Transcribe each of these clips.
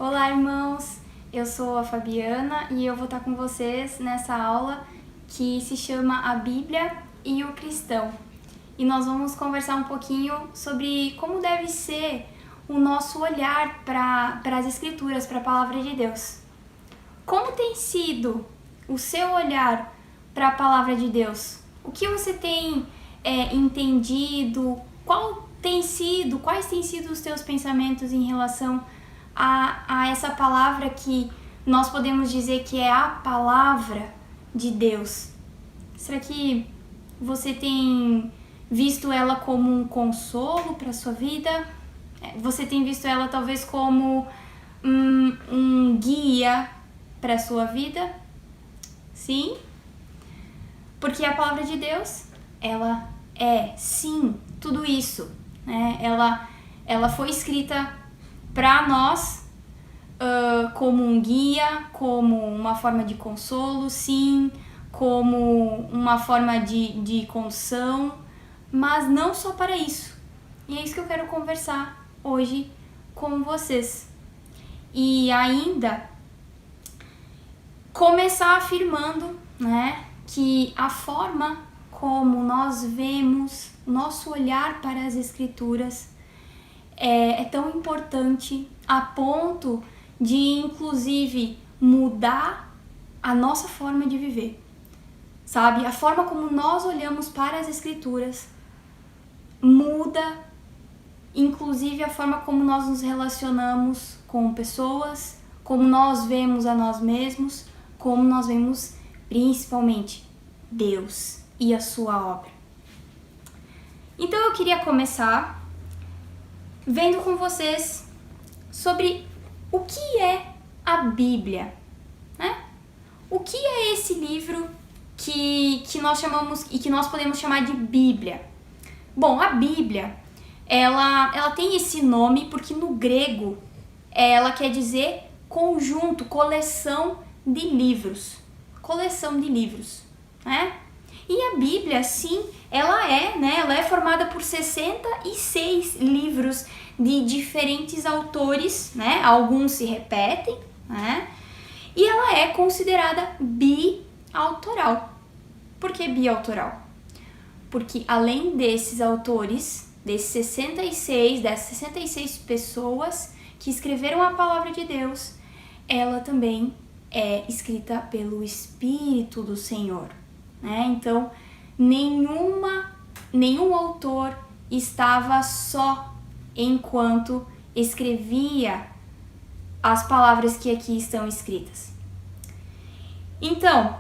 Olá, irmãos! Eu sou a Fabiana e eu vou estar com vocês nessa aula que se chama A Bíblia e o Cristão. E nós vamos conversar um pouquinho sobre como deve ser o nosso olhar para as Escrituras, para a Palavra de Deus. Como tem sido o seu olhar para a Palavra de Deus? O que você tem entendido? Quais têm sido os teus pensamentos em relação a essa palavra que nós podemos dizer que é a palavra de Deus? Será que você tem visto ela como um consolo para a sua vida? Você tem visto ela talvez como um guia para a sua vida? Sim? Porque a palavra de Deus, ela é, sim, tudo isso, né? Ela foi escrita para nós como um guia, como uma forma de consolo, sim, como uma forma de condução, mas não só para isso. E é isso que eu quero conversar hoje com vocês. E ainda começar afirmando, né, que a forma como nós vemos, nosso olhar para as Escrituras é tão importante a ponto de, inclusive, mudar a nossa forma de viver, sabe? A forma como nós olhamos para as Escrituras muda, inclusive, a forma como nós nos relacionamos com pessoas, como nós vemos a nós mesmos, como nós vemos, principalmente, Deus e a sua obra. Então eu queria começar vendo com vocês sobre o que é a Bíblia, né? O que é esse livro que nós chamamos e que nós podemos chamar de Bíblia? Bom, a Bíblia, ela tem esse nome porque no grego ela quer dizer conjunto, coleção de livros, né? E a Bíblia, sim, ela é formada por 66 livros de diferentes autores, né? Alguns se repetem, né? E ela é considerada biautoral. Por que biautoral? Porque além desses autores, dessas 66 pessoas que escreveram a palavra de Deus, ela também é escrita pelo Espírito do Senhor, né? Então, nenhum autor estava só enquanto escrevia as palavras que aqui estão escritas. Então,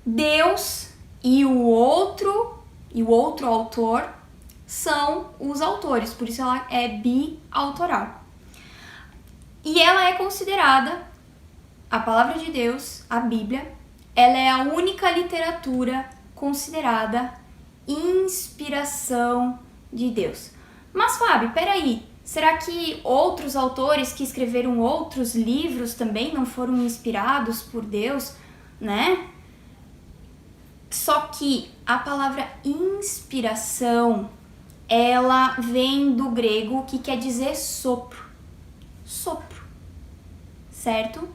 Deus e o outro autor são os autores, por isso ela é biautoral. E ela é considerada, a palavra de Deus, a Bíblia, ela é a única literatura considerada inspiração de Deus. Mas, Fábio, peraí, será que outros autores que escreveram outros livros também não foram inspirados por Deus, né? Só que a palavra inspiração, ela vem do grego que quer dizer sopro, certo?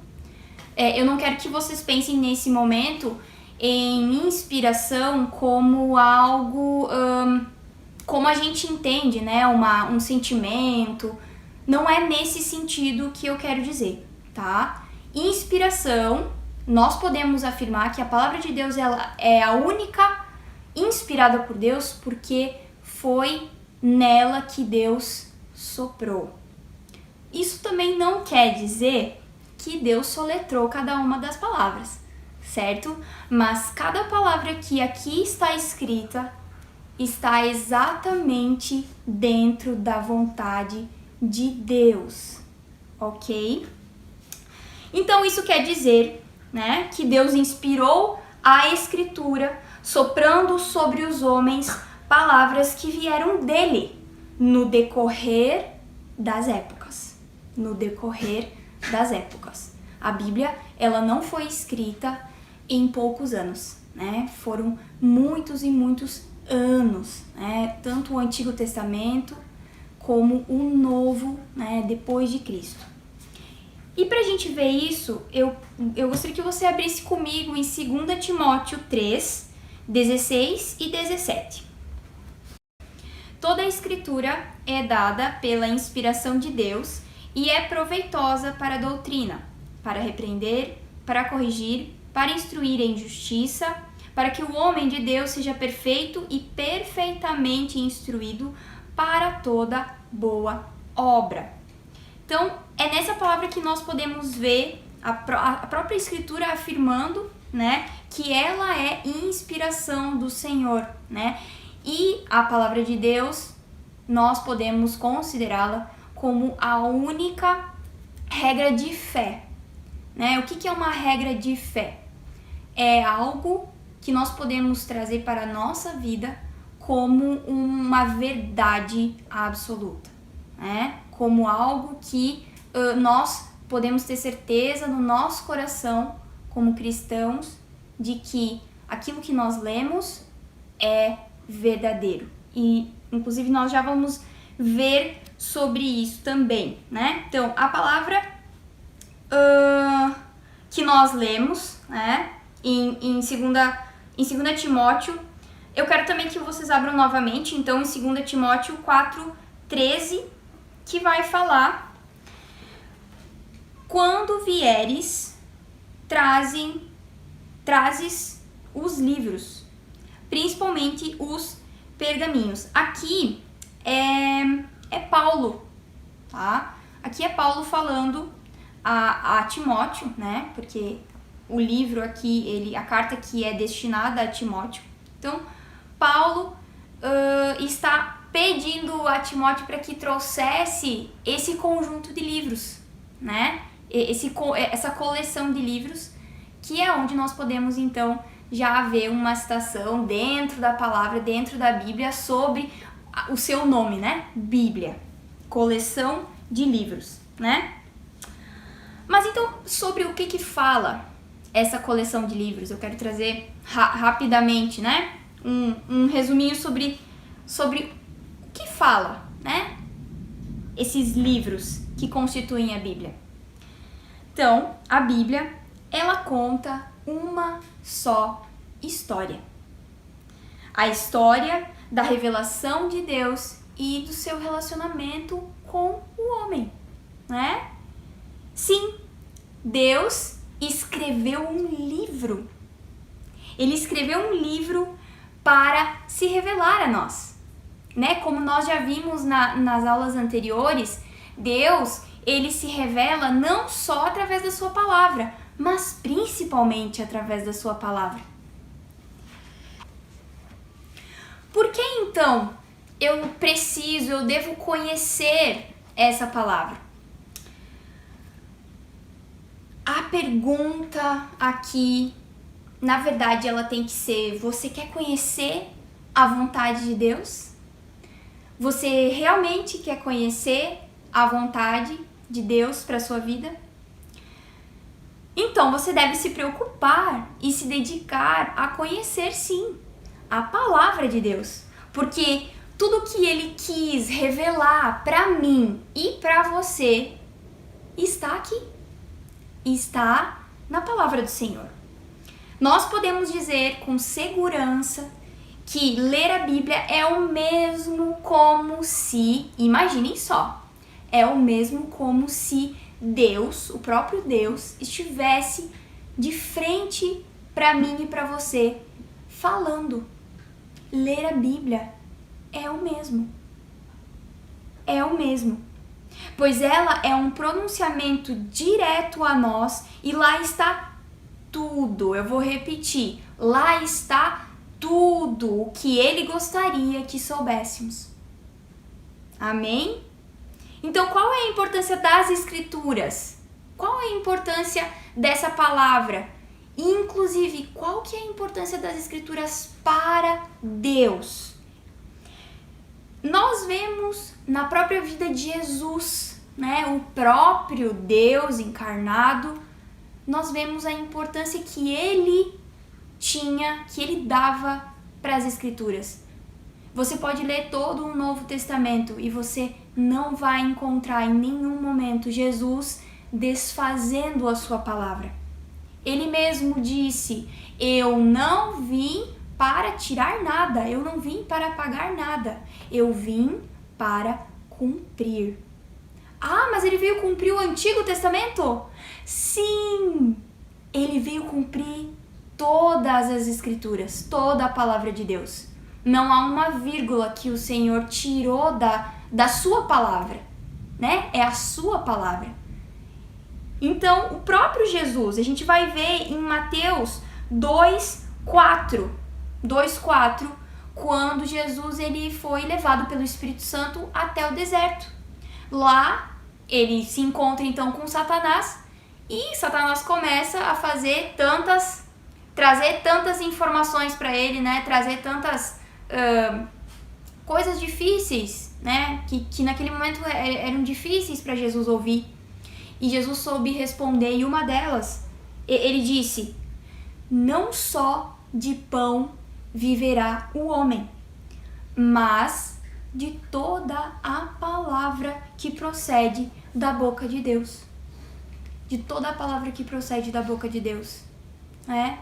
Eu não quero que vocês pensem nesse momento em inspiração como algo, como a gente entende, né? Um sentimento. Não é nesse sentido que eu quero dizer, tá? Inspiração, nós podemos afirmar que a palavra de Deus ela é a única inspirada por Deus porque foi nela que Deus soprou. Isso também não quer dizer que Deus soletrou cada uma das palavras, certo? Mas cada palavra que aqui está escrita está exatamente dentro da vontade de Deus, ok? Então isso quer dizer, né, que Deus inspirou a Escritura, soprando sobre os homens palavras que vieram dele no decorrer das épocas. A Bíblia, ela não foi escrita em poucos anos, né? Foram muitos e muitos anos, né? Tanto o Antigo Testamento como o Novo, né? Depois de Cristo. E pra gente ver isso, eu gostaria que você abrisse comigo em 2 Timóteo 3, 16 e 17. Toda a escritura é dada pela inspiração de Deus e é proveitosa para a doutrina, para repreender, para corrigir, para instruir em justiça, para que o homem de Deus seja perfeito e perfeitamente instruído para toda boa obra. Então, é nessa palavra que nós podemos ver a própria escritura afirmando, né, que ela é inspiração do Senhor, né? E a palavra de Deus, nós podemos considerá-la como a única regra de fé, né? O que é uma regra de fé? É algo que nós podemos trazer para a nossa vida como uma verdade absoluta, né? Como algo que nós podemos ter certeza no nosso coração, como cristãos, de que aquilo que nós lemos é verdadeiro. E, inclusive, nós já vamos ver sobre isso também, né? Então, a palavra que nós lemos, né, em 2 Timóteo, eu quero também que vocês abram novamente, então, em 2 Timóteo 4, 13, que vai falar: quando vieres, trazes os livros, principalmente os pergaminhos. Aqui é Paulo, tá? Aqui é Paulo falando a Timóteo, né? Porque o livro aqui, a carta aqui é destinada a Timóteo. Então, Paulo está pedindo a Timóteo para que trouxesse esse conjunto de livros, né? Essa coleção de livros, que é onde nós podemos, então, já ver uma citação dentro da palavra, dentro da Bíblia, sobre o seu nome, né? Bíblia, coleção de livros, né? Mas então, sobre o que fala essa coleção de livros? Eu quero trazer rapidamente, né? Um resuminho sobre o que fala, né? Esses livros que constituem a Bíblia. Então, a Bíblia, ela conta uma só história. A história da revelação de Deus e do seu relacionamento com o homem, né? Sim, Deus escreveu um livro. Ele escreveu um livro para se revelar a nós, né? Como nós já vimos nas aulas anteriores, Deus, ele se revela não só através da sua palavra, mas principalmente através da sua palavra. Por que então eu devo conhecer essa palavra? A pergunta aqui, na verdade, ela tem que ser: você quer conhecer a vontade de Deus? Você realmente quer conhecer a vontade de Deus para a sua vida? Então, você deve se preocupar e se dedicar a conhecer, sim, a palavra de Deus. Porque tudo que Ele quis revelar para mim e para você está aqui. Está na palavra do Senhor. Nós podemos dizer com segurança que ler a Bíblia é o mesmo como se, imaginem só, é o mesmo como se Deus, o próprio Deus, estivesse de frente para mim e para você, falando. Ler a Bíblia é o mesmo. É o mesmo. Pois ela é um pronunciamento direto a nós e lá está tudo. Eu vou repetir. Lá está tudo o que Ele gostaria que soubéssemos. Amém? Então, qual é a importância das Escrituras? Qual é a importância dessa palavra? Inclusive, qual que é a importância das Escrituras para Deus? Nós vemos na própria vida de Jesus, né, o próprio Deus encarnado, nós vemos a importância que Ele tinha, que Ele dava para as Escrituras. Você pode ler todo o Novo Testamento e você não vai encontrar em nenhum momento Jesus desfazendo a sua palavra. Ele mesmo disse: eu não vim para tirar nada, eu não vim para apagar nada, eu vim para cumprir. Ah, mas ele veio cumprir o Antigo Testamento? Sim! Ele veio cumprir todas as Escrituras, toda a palavra de Deus. Não há uma vírgula que o Senhor tirou da sua palavra, né? É a sua palavra. Então, o próprio Jesus, a gente vai ver em Mateus 2:4, quando Jesus ele foi levado pelo Espírito Santo até o deserto. Lá, ele se encontra então com Satanás e Satanás começa a trazer tantas informações para ele, né? Trazer tantas coisas difíceis, né? Que naquele momento eram difíceis para Jesus ouvir. E Jesus soube responder, e uma delas, ele disse: não só de pão viverá o homem, mas de toda a palavra que procede da boca de Deus. De toda a palavra que procede da boca de Deus, né?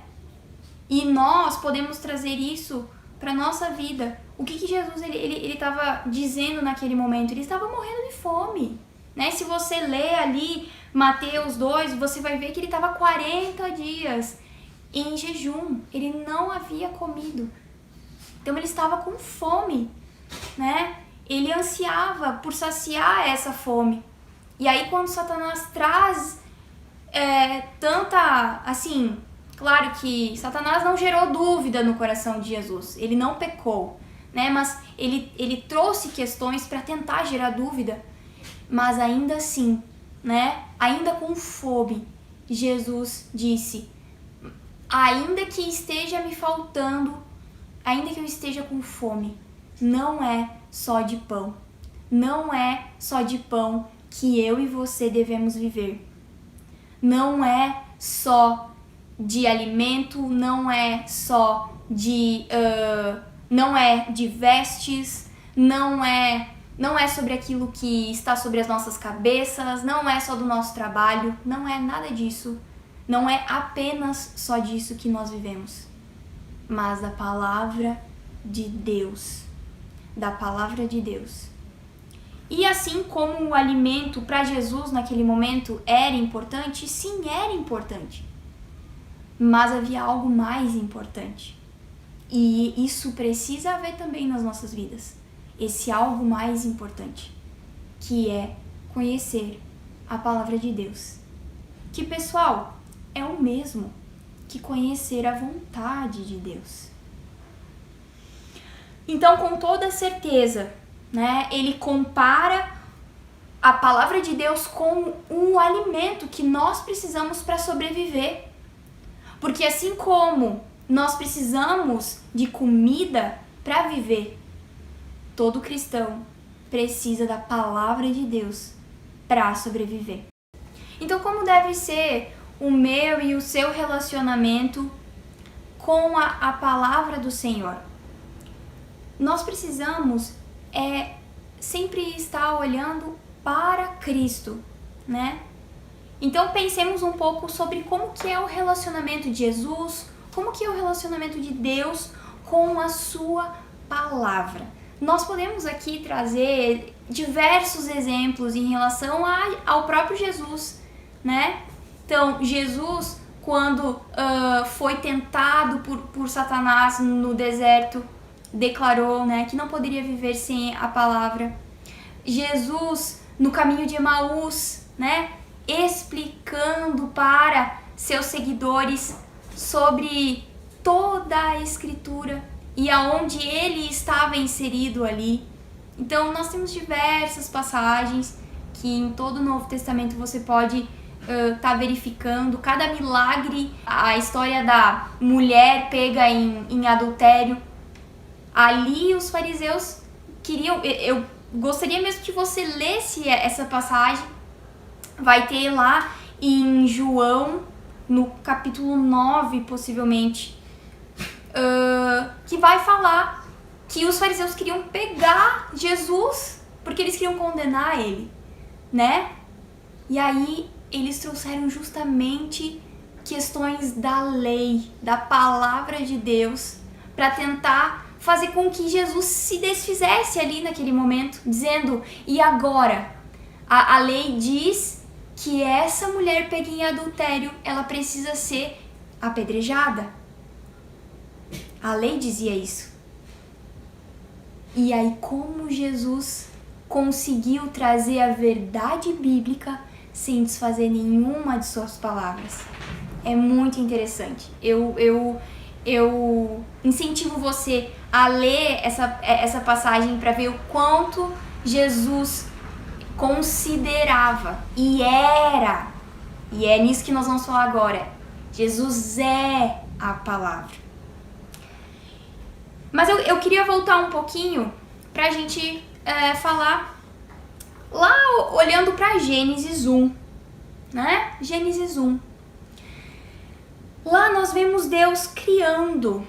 E nós podemos trazer isso para nossa vida. O que Jesus ele estava dizendo naquele momento? Ele estava morrendo de fome, né? Se você ler ali Mateus 2, você vai ver que ele estava 40 dias em jejum. Ele não havia comido. Então ele estava com fome, né? Ele ansiava por saciar essa fome. E aí quando Satanás traz tanta, assim, claro que Satanás não gerou dúvida no coração de Jesus. Ele não pecou, né? Mas ele trouxe questões para tentar gerar dúvida. Mas ainda assim, né? Ainda com fome, Jesus disse: ainda que esteja me faltando, ainda que eu esteja com fome, não é só de pão. Não é só de pão que eu e você devemos viver. Não é só de alimento, não é só de vestes, não é sobre aquilo que está sobre as nossas cabeças, não é só do nosso trabalho, não é nada disso. Não é apenas só disso que nós vivemos, mas da palavra de Deus. Da palavra de Deus. E assim como o alimento para Jesus naquele momento era importante, sim, era importante. Mas havia algo mais importante. E isso precisa haver também nas nossas vidas. Esse algo mais importante, que é conhecer a palavra de Deus. Que, pessoal, é o mesmo que conhecer a vontade de Deus. Então, com toda certeza, né, ele compara a palavra de Deus com um alimento que nós precisamos para sobreviver. Porque assim como nós precisamos de comida para viver, todo cristão precisa da palavra de Deus para sobreviver. Então, como deve ser o meu e o seu relacionamento com a palavra do Senhor? Nós precisamos sempre estar olhando para Cristo, né? Então pensemos um pouco sobre como que é o relacionamento de Jesus, como que é o relacionamento de Deus com a sua palavra. Nós podemos aqui trazer diversos exemplos em relação ao próprio Jesus, né? Então, Jesus, quando foi tentado por Satanás no deserto, declarou, né, que não poderia viver sem a palavra. Jesus, no caminho de Emaús, né, explicando para seus seguidores sobre toda a Escritura e aonde ele estava inserido ali. Então, nós temos diversas passagens que em todo o Novo Testamento você pode tá verificando. Cada milagre, a história da mulher pega em adultério. Ali os fariseus queriam... Eu gostaria mesmo que você lesse essa passagem. Vai ter lá em João, no capítulo 9, possivelmente, que vai falar que os fariseus queriam pegar Jesus porque eles queriam condenar ele, né? E aí eles trouxeram justamente questões da lei, da palavra de Deus, para tentar fazer com que Jesus se desfizesse ali naquele momento, dizendo: e agora? A lei diz que essa mulher pega em adultério, ela precisa ser apedrejada. A lei dizia isso. E aí, como Jesus conseguiu trazer a verdade bíblica sem desfazer nenhuma de suas palavras? É muito interessante. Eu incentivo você a ler essa passagem para ver o quanto Jesus considerava e é nisso que nós vamos falar agora. Jesus é a palavra. Mas eu queria voltar um pouquinho pra gente falar lá olhando pra Gênesis 1, né? Gênesis 1. Lá nós vemos Deus criando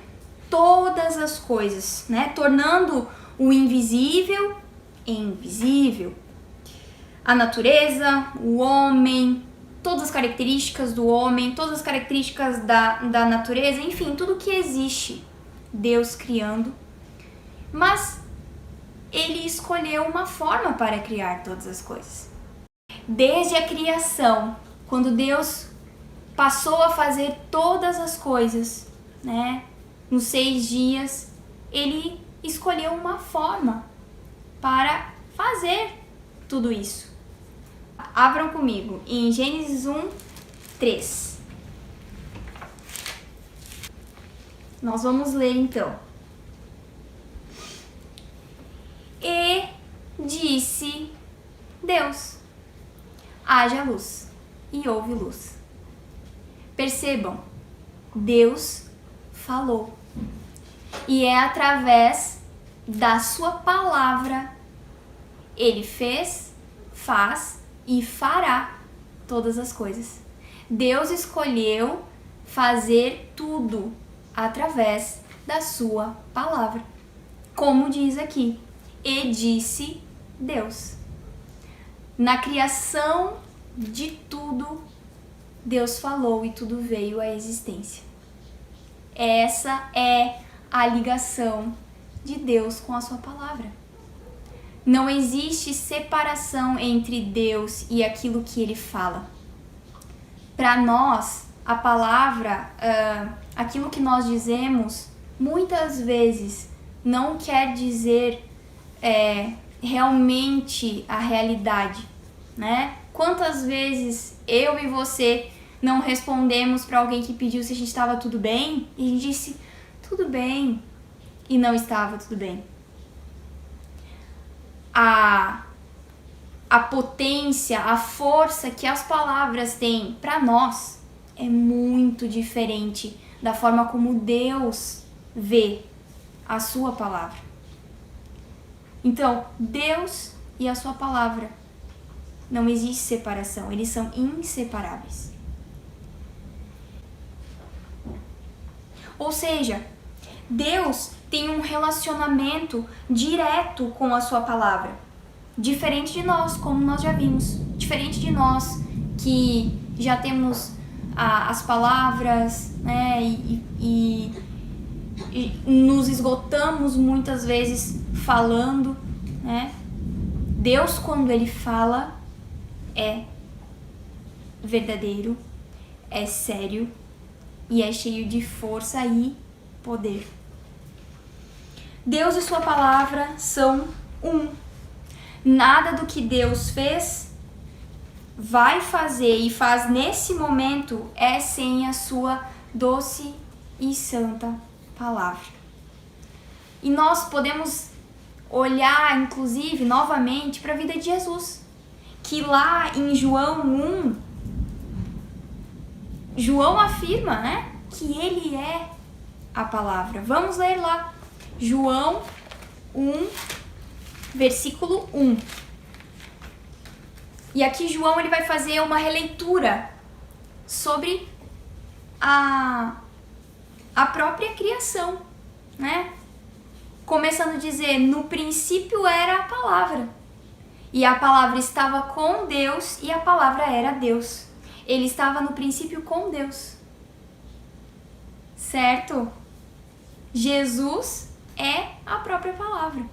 todas as coisas, né? Tornando o invisível invisível. A natureza, o homem, todas as características do homem, todas as características da natureza, enfim, tudo que existe, Deus criando. Mas ele escolheu uma forma para criar todas as coisas. Desde a criação, quando Deus passou a fazer todas as coisas, né, nos 6 dias, ele escolheu uma forma para fazer tudo isso. Abram comigo em Gênesis 1, 3. Nós vamos ler então. E disse Deus: haja luz, e houve luz. Percebam, Deus falou. E é através da sua palavra, ele fez, faz e fará todas as coisas. Deus escolheu fazer tudo através da sua palavra. Como diz aqui, e disse Deus. Na criação de tudo, Deus falou e tudo veio à existência. Essa é a ligação de Deus com a sua palavra. Não existe separação entre Deus e aquilo que ele fala. Para nós, a palavra, aquilo que nós dizemos, muitas vezes não quer dizer realmente a realidade, né? Quantas vezes eu e você não respondemos para alguém que pediu se a gente estava tudo bem e a gente disse tudo bem e não estava tudo bem. A potência, a força que as palavras têm para nós é muito diferente da forma como Deus vê a sua palavra. Então, Deus e a sua palavra, não existe separação, eles são inseparáveis. Ou seja, Deus tem um relacionamento direto com a sua palavra. Diferente de nós, como nós já vimos. Diferente de nós, que já temos as palavras, né, e nos esgotamos muitas vezes falando, né? Deus, quando ele fala, é verdadeiro, é sério e é cheio de força e poder. Deus e sua palavra são um. Nada do que Deus fez, vai fazer e faz nesse momento é sem a sua doce e santa palavra. E nós podemos olhar, inclusive, novamente para a vida de Jesus, que lá em João 1, João afirma, né, que ele é a palavra. Vamos ler lá, João 1, versículo 1. E aqui João ele vai fazer uma releitura sobre a própria criação, né? Começando a dizer, no princípio era a palavra, e a palavra estava com Deus, e a palavra era Deus. Ele estava no princípio com Deus. Certo? Jesus é a própria palavra.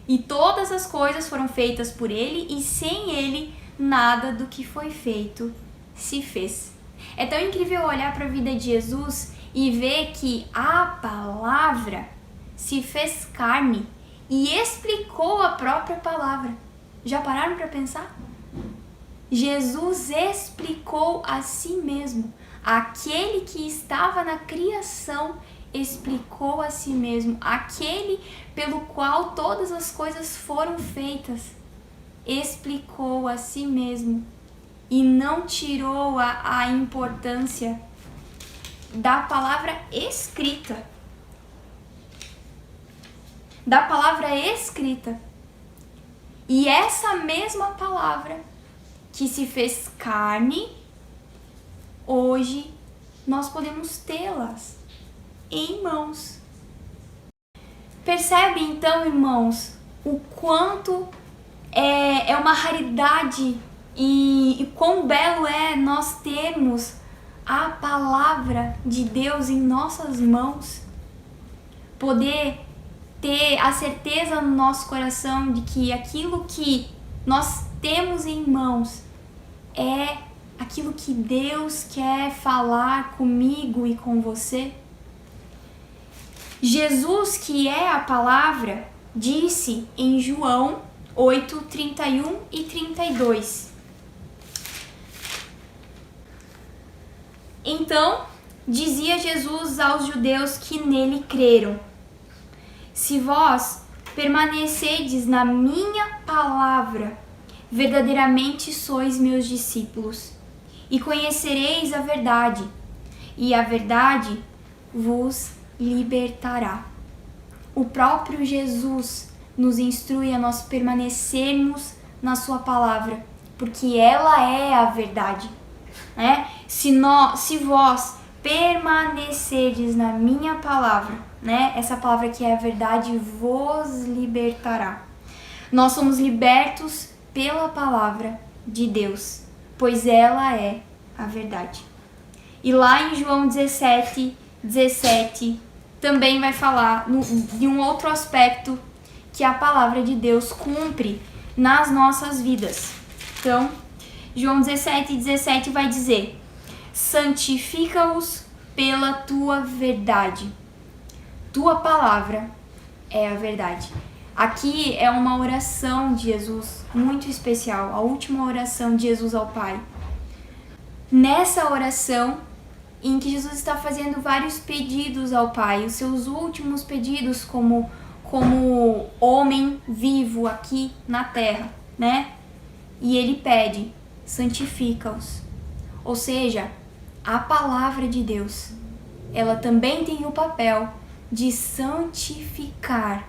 E todas as coisas foram feitas por ele, e sem ele, nada do que foi feito se fez. É tão incrível olhar para a vida de Jesus e ver que a palavra se fez carne e explicou a própria palavra. Já pararam para pensar? Jesus explicou a si mesmo. Aquele que estava na criação explicou a si mesmo. Aquele pelo qual todas as coisas foram feitas explicou a si mesmo e não tirou a importância da palavra escrita. Da palavra escrita. E essa mesma palavra que se fez carne, hoje nós podemos tê-las em mãos. Percebe então, irmãos, o quanto é uma raridade e quão belo é nós termos a palavra de Deus em nossas mãos, poder ter a certeza no nosso coração de que aquilo que nós temos em mãos é aquilo que Deus quer falar comigo e com você. Jesus, que é a palavra, disse em João 8, 31 e 32. Então, dizia Jesus aos judeus que nele creram: se vós permanecerdes na minha palavra, verdadeiramente sois meus discípulos, e conhecereis a verdade, e a verdade vos libertará. O próprio Jesus nos instrui a nós permanecermos na sua palavra, porque ela é a verdade, né? Se vós permanecerdes na minha palavra, né? Essa palavra que é a verdade vos libertará. Nós somos libertos pela palavra de Deus, pois ela é a verdade. E lá em João 17, 17, também vai falar de um outro aspecto que a palavra de Deus cumpre nas nossas vidas. Então, João 17, 17 vai dizer: santifica-os pela tua verdade. Tua palavra é a verdade. Aqui é uma oração de Jesus muito especial, a última oração de Jesus ao Pai. Nessa oração, em que Jesus está fazendo vários pedidos ao Pai, os seus últimos pedidos como homem vivo aqui na terra, né? E ele pede: santifica-os. Ou seja, a palavra de Deus, ela também tem o papel de santificar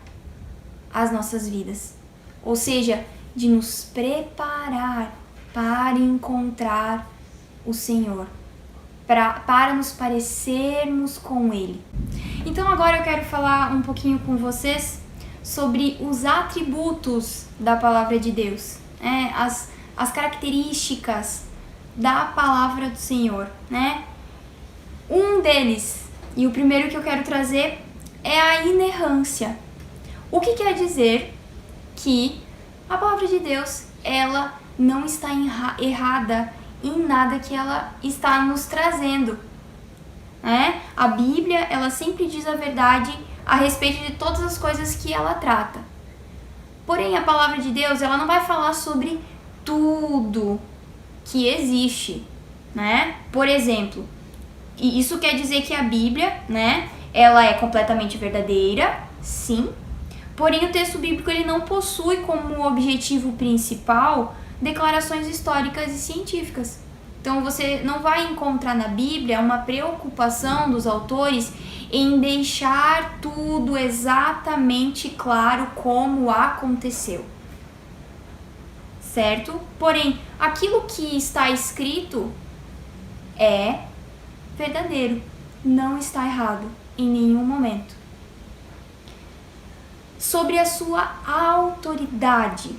as nossas vidas. Ou seja, de nos preparar para encontrar o Senhor, para nos parecermos com Ele. Então agora eu quero falar um pouquinho com vocês sobre os atributos da palavra de Deus, né? As características da palavra do Senhor, né? Um deles, e o primeiro que eu quero trazer, é a inerrância. O que quer dizer que a palavra de Deus, ela não está errada em nada que ela está nos trazendo, né? A Bíblia, ela sempre diz a verdade a respeito de todas as coisas que ela trata. Porém, a palavra de Deus, ela não vai falar sobre tudo que existe, né? Por exemplo, e isso quer dizer que a Bíblia, né, ela é completamente verdadeira, sim. Porém, o texto bíblico, ele não possui como objetivo principal declarações históricas e científicas. Então, você não vai encontrar na Bíblia uma preocupação dos autores em deixar tudo exatamente claro como aconteceu, certo? Porém, aquilo que está escrito é verdadeiro, não está errado em nenhum momento. Sobre a sua autoridade,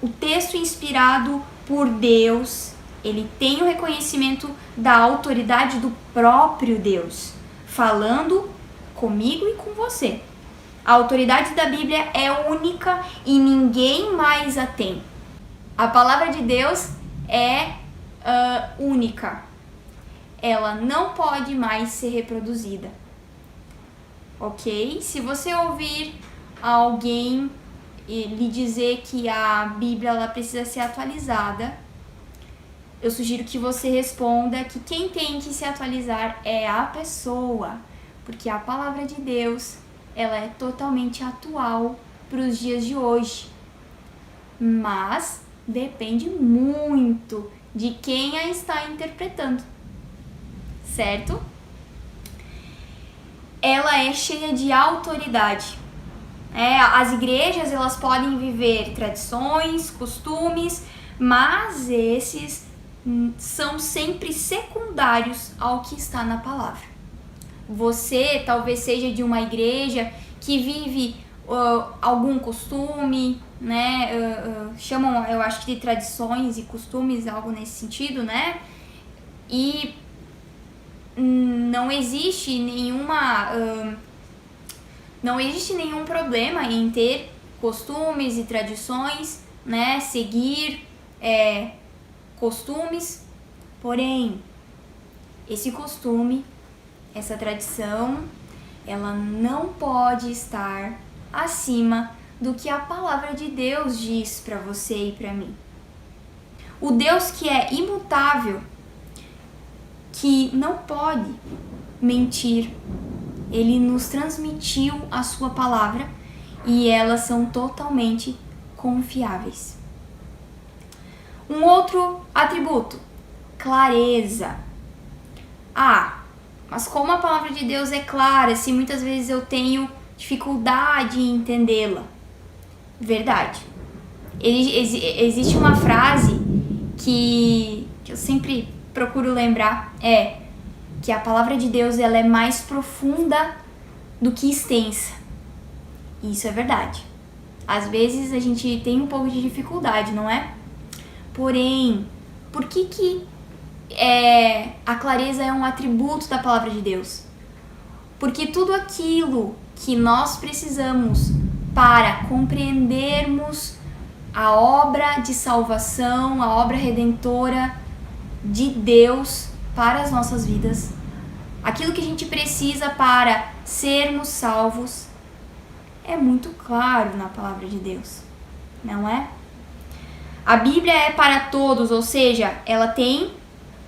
o texto inspirado por Deus Ele tem o reconhecimento da autoridade do próprio Deus, falando comigo e com você. A autoridade da Bíblia é única e ninguém mais a tem. A palavra de Deus é única. Ela não pode mais ser reproduzida. Ok? Se você ouvir alguém lhe dizer que a Bíblia ela precisa ser atualizada, eu sugiro que você responda que quem tem que se atualizar é a pessoa, porque a palavra de Deus ela é totalmente atual para os dias de hoje, mas depende muito de quem a está interpretando, certo? Ela é cheia de autoridade. As igrejas elas podem viver tradições, costumes, mas esses são sempre secundários ao que está na palavra. Você talvez seja de uma igreja que vive algum costume, né? Chamam, eu acho que de tradições e costumes, algo nesse sentido, né? E não existe nenhum problema em ter costumes e tradições, né? Seguir costumes, porém, esse costume, essa tradição, ela não pode estar acima do que a palavra de Deus diz para você e para mim. O Deus que é imutável, que não pode mentir, ele nos transmitiu a sua palavra e elas são totalmente confiáveis. Um outro atributo, clareza. Mas como a palavra de Deus é clara, se muitas vezes eu tenho dificuldade em entendê-la? Verdade. Existe uma frase que eu sempre procuro lembrar, que a palavra de Deus ela é mais profunda do que extensa. Isso é verdade. Às vezes a gente tem um pouco de dificuldade, não é? Porém, por que a clareza é um atributo da palavra de Deus? Porque tudo aquilo que nós precisamos para compreendermos a obra de salvação, a obra redentora de Deus para as nossas vidas, aquilo que a gente precisa para sermos salvos, é muito claro na palavra de Deus, não é? A Bíblia é para todos, ou seja, ela tem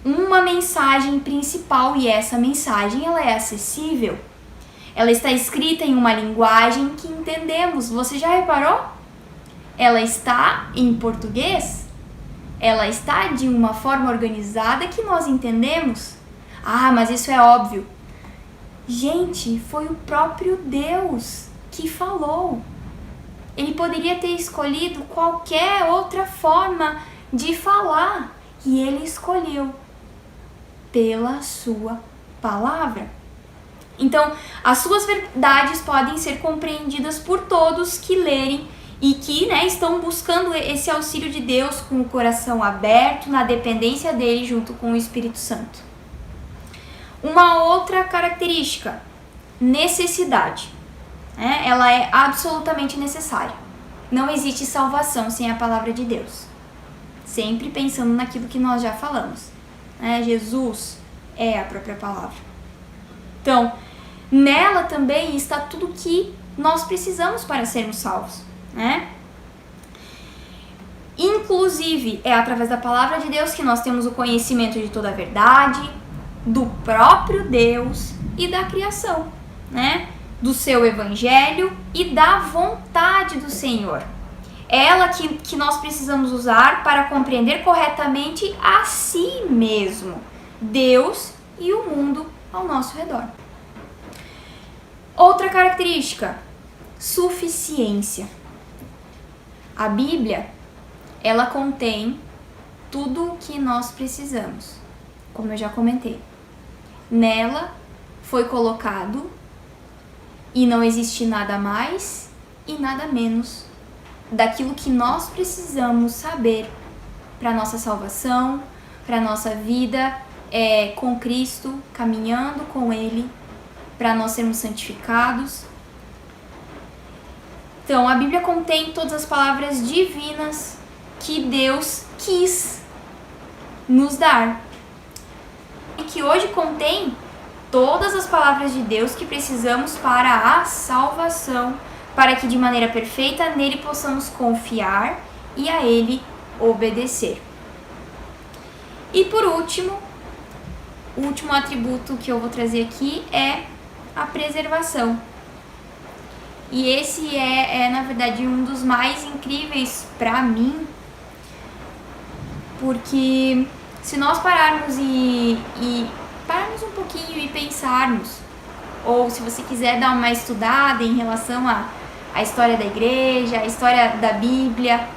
uma mensagem principal e essa mensagem ela é acessível. Ela está escrita em uma linguagem que entendemos. Você já reparou? Ela está em português. Ela está de uma forma organizada que nós entendemos. Mas isso é óbvio. Gente, foi o próprio Deus que falou. Ele poderia ter escolhido qualquer outra forma de falar e ele escolheu pela sua palavra. Então, as suas verdades podem ser compreendidas por todos que lerem e que estão buscando esse auxílio de Deus com o coração aberto, na dependência dele junto com o Espírito Santo. Uma outra característica, necessidade. Ela é absolutamente necessária. Não existe salvação sem a palavra de Deus. Sempre pensando naquilo que nós já falamos. Jesus é a própria palavra. Então, nela também está tudo o que nós precisamos para sermos salvos. Inclusive, é através da palavra de Deus que nós temos o conhecimento de toda a verdade, do próprio Deus e da criação, do seu evangelho e da vontade do Senhor. Ela que nós precisamos usar para compreender corretamente a si mesmo, Deus e o mundo ao nosso redor. Outra característica, suficiência. A Bíblia, ela contém tudo o que nós precisamos, como eu já comentei. Nela foi colocado e não existe nada mais e nada menos daquilo que nós precisamos saber para nossa salvação, para a nossa vida com Cristo, caminhando com Ele, para nós sermos santificados. Então, a Bíblia contém todas as palavras divinas que Deus quis nos dar. E que hoje contém todas as palavras de Deus que precisamos para a salvação, para que de maneira perfeita nele possamos confiar e a Ele obedecer. E por último, o último atributo que eu vou trazer aqui é a preservação. E esse na verdade, um dos mais incríveis para mim, porque se nós pararmos pararmos um pouquinho e pensarmos, ou se você quiser dar uma estudada em relação à história da igreja, a história da Bíblia.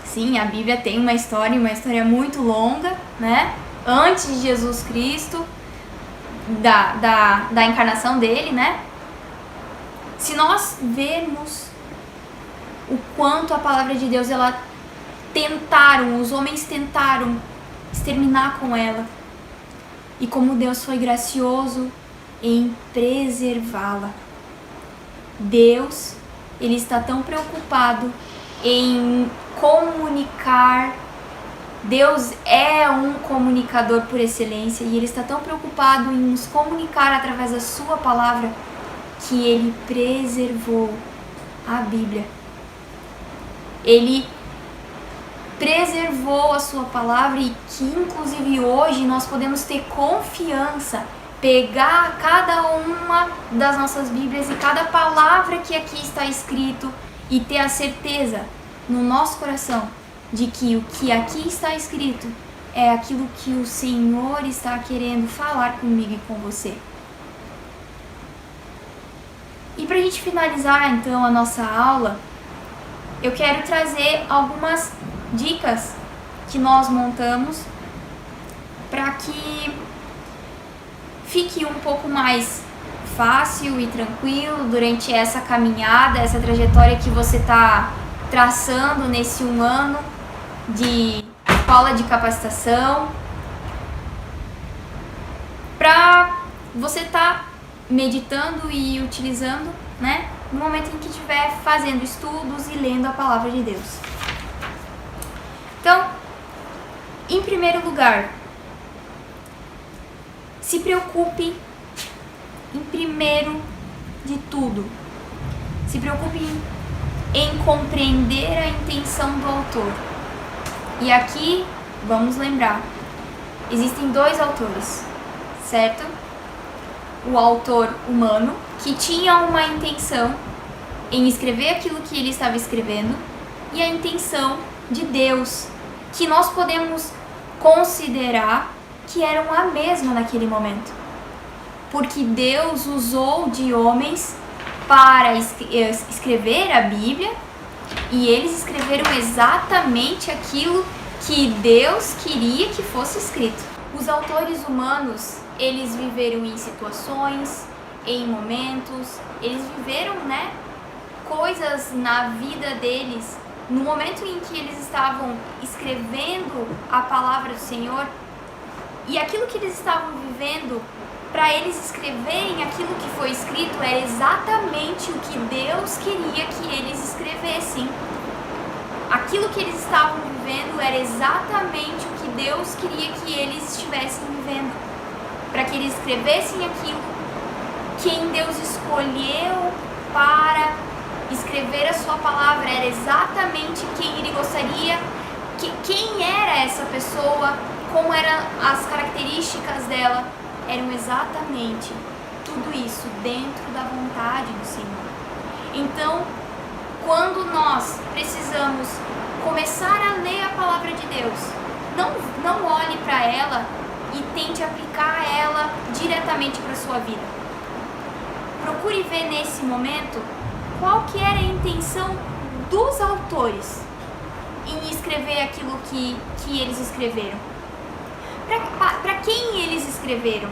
Sim, a Bíblia tem uma história muito longa, né? Antes de Jesus Cristo, da encarnação dele, né? Se nós vermos o quanto a palavra de Deus, os homens tentaram exterminar com ela, e como Deus foi gracioso em preservá-la. Deus, Ele está tão preocupado em comunicar. Deus é um comunicador por excelência, e Ele está tão preocupado em nos comunicar através da sua palavra, que Ele preservou a Bíblia. Ele preservou a sua palavra, e que inclusive hoje nós podemos ter confiança, pegar cada uma das nossas Bíblias e cada palavra que aqui está escrito e ter a certeza no nosso coração de que o que aqui está escrito é aquilo que o Senhor está querendo falar comigo e com você. E para a gente finalizar então a nossa aula, eu quero trazer algumas dicas que nós montamos para que fique um pouco mais fácil e tranquilo durante essa caminhada, essa trajetória que você está traçando nesse 1 ano de escola de capacitação, para você estar meditando e utilizando, né, no momento em que estiver fazendo estudos e lendo a palavra de Deus. Então, em primeiro lugar, se preocupe em primeiro de tudo. Se preocupe em compreender a intenção do autor. E aqui, vamos lembrar, existem 2 autores, certo? O autor humano, que tinha uma intenção em escrever aquilo que ele estava escrevendo, e a intenção de Deus, que nós podemos considerar que eram a mesma naquele momento. Porque Deus usou de homens para escrever a Bíblia, e eles escreveram exatamente aquilo que Deus queria que fosse escrito. Os autores humanos, eles viveram em situações, em momentos, eles viveram, coisas na vida deles, no momento em que eles estavam escrevendo a palavra do Senhor, e aquilo que eles estavam vivendo, para eles escreverem aquilo que foi escrito, era exatamente o que Deus queria que eles escrevessem. Aquilo que eles estavam vivendo era exatamente o que Deus queria que eles estivessem vivendo. Para que eles escrevessem aquilo, quem Deus escolheu para escrever a sua palavra era exatamente quem ele gostaria, quem era essa pessoa, como eram as características dela, eram exatamente tudo isso dentro da vontade do Senhor. Então, quando nós precisamos começar a ler a palavra de Deus, não olhe para ela e tente aplicar ela diretamente para a sua vida. Procure ver nesse momento qual que era a intenção dos autores em escrever aquilo que eles escreveram. Para quem eles escreveram?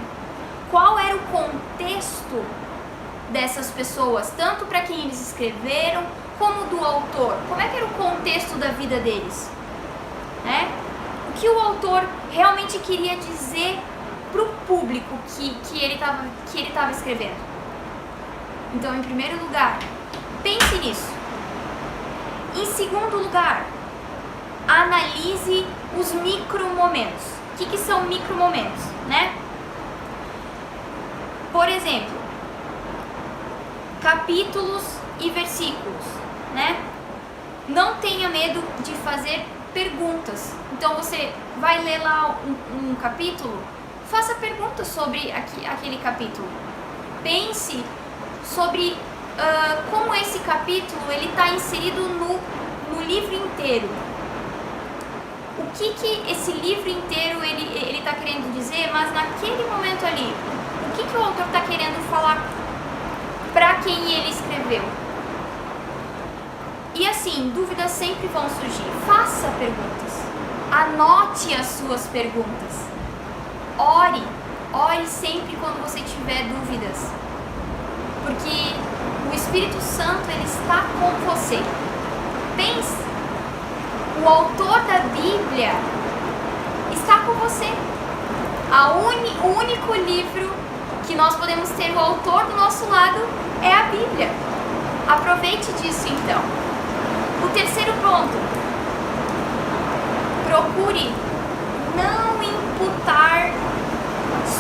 Qual era o contexto dessas pessoas? Tanto para quem eles escreveram, como do autor. Como é que era o contexto da vida deles? O que o autor realmente queria dizer para o público que ele estava escrevendo. Então, em primeiro lugar, pense nisso. Em segundo lugar, analise os micromomentos. O que são micromomentos, né? Por exemplo, capítulos e versículos, né? Não tenha medo de fazer perguntas. Então você vai ler lá um capítulo, faça perguntas sobre aquele capítulo. Pense sobre como esse capítulo ele está inserido no livro inteiro. O que esse livro inteiro ele está querendo dizer, mas naquele momento ali, o que o autor está querendo falar para quem ele escreveu? E assim, dúvidas sempre vão surgir. Faça perguntas. Anote as suas perguntas. Ore sempre quando você tiver dúvidas. Porque o Espírito Santo, ele está com você. Pense, o autor da Bíblia está com você. O único livro que nós podemos ter o autor do nosso lado é a Bíblia. Aproveite disso então. O terceiro ponto: procure não imputar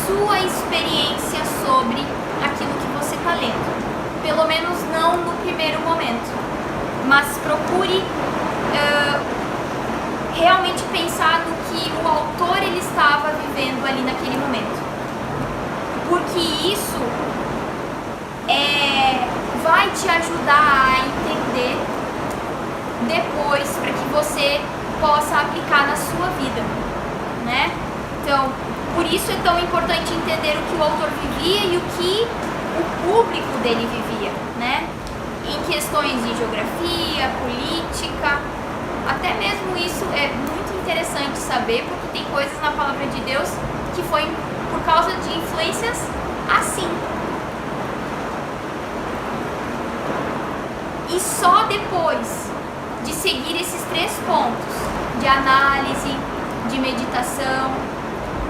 sua experiência sobre aquilo que você está lendo. Pelo menos não no primeiro momento. Mas procure realmente pensar no que o autor ele estava vivendo ali naquele momento. Porque isso vai te ajudar a entender depois, para que você possa aplicar na sua vida, né? Então, por isso é tão importante entender o que o autor vivia e o que o público dele vivia, né? Em questões de geografia, política, até mesmo isso é muito interessante saber, porque tem coisas na palavra de Deus que foi por causa de influências assim. E só depois de seguir esses 3 pontos, de análise, de meditação,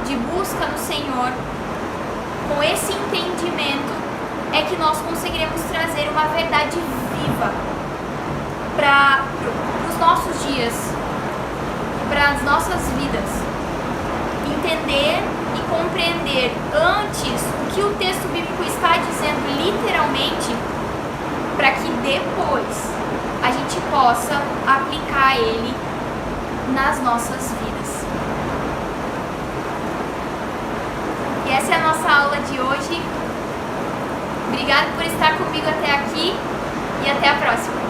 de busca no Senhor, com esse entendimento, é que nós conseguiremos trazer uma verdade viva para os nossos dias, para as nossas vidas. Entender e compreender antes o que o texto bíblico está dizendo literalmente, para que depois a gente possa aplicar ele nas nossas vidas. E essa é a nossa aula de hoje. Obrigada por estar comigo até aqui e até a próxima.